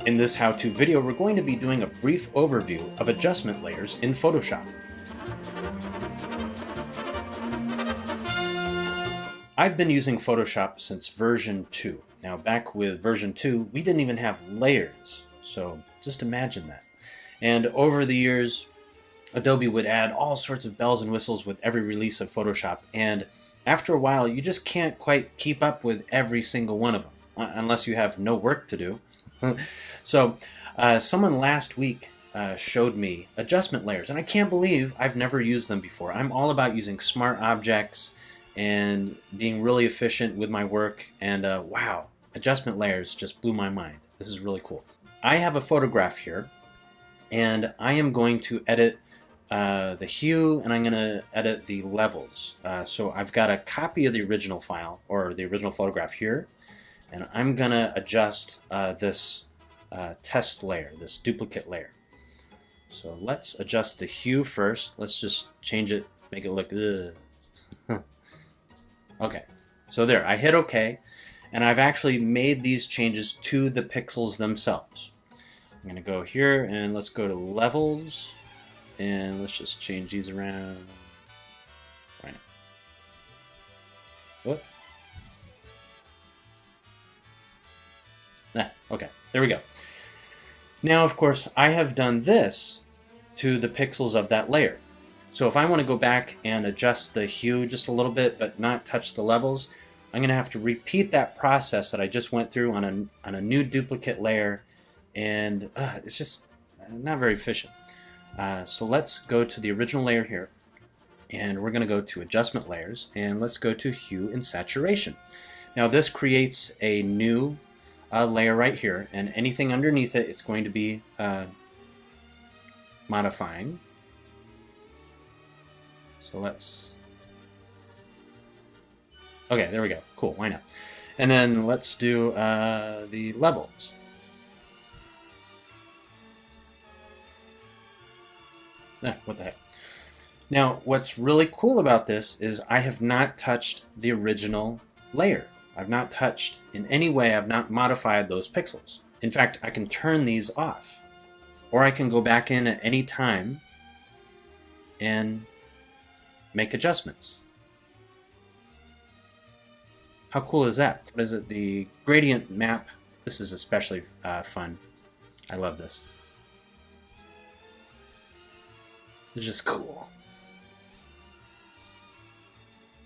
In this how-to video, we're going to be doing a brief overview of adjustment layers in Photoshop. I've been using Photoshop since version 2. Now, back with version 2, we didn't even have layers, so just imagine that. And over the years, Adobe would add all sorts of bells and whistles with every release of Photoshop, and after a while, you just can't quite keep up with every single one of them, unless you have no work to do. So, someone last week showed me adjustment layers, and I can't believe I've never used them before. I'm all about using smart objects and being really efficient with my work, and wow, adjustment layers just blew my mind. This is really cool. I have a photograph here, and I am going to edit the hue, and I'm going to edit the levels. So I've got a copy of the original file, or the original photograph here, and I'm going to adjust this test layer, this duplicate layer. So let's adjust the hue first. Let's just change it, make it look okay, so there, I hit OK, and I've actually made these changes to the pixels themselves. I'm going to go here, and let's go to levels, and let's just change these around. Right now. Whoop. Okay, there we go. Now, of course, I have done this to the pixels of that layer. So if I want to go back and adjust the hue just a little bit, but not touch the levels, I'm going to have to repeat that process that I just went through on a new duplicate layer, and it's just not very efficient. So let's go to the original layer here, and we're going to go to Adjustment Layers, and let's go to Hue and Saturation. Now this creates a new layer right here, and anything underneath it, it's going to be modifying. So let's... Okay, there we go. Cool, why not? And then let's do the levels. What the heck? Now, what's really cool about this is I have not touched the original layer. I've not touched in any way, I've not modified those pixels. In fact, I can turn these off, or I can go back in at any time and make adjustments. How cool is that? What is it? The gradient map. This is especially fun. I love this. It's just cool.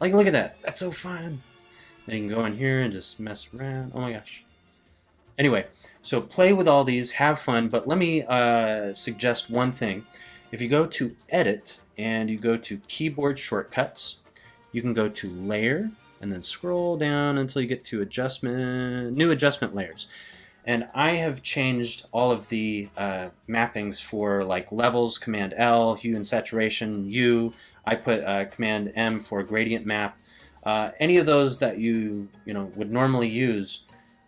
Like, look at that. That's so fun. Then you can go in here and just mess around. Oh my gosh. Anyway, so play with all these, have fun, but let me suggest one thing. If you go to Edit and you go to Keyboard Shortcuts, you can go to Layer and then scroll down until you get to Adjustment, New Adjustment Layers. And I have changed all of the mappings for like levels, Command L, hue and saturation, U. I put Command M for gradient map. Any of those that you would normally use,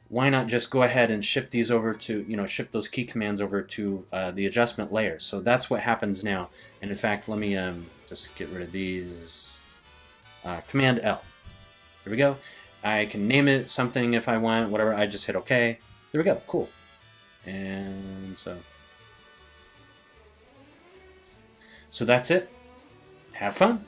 why not just go ahead and shift these over to, shift those key commands over to the adjustment layers. So that's what happens now. And in fact, let me just get rid of these. Command L. Here we go. I can name it something if I want, whatever. I just hit OK. There we go. Cool. And so that's it. Have fun.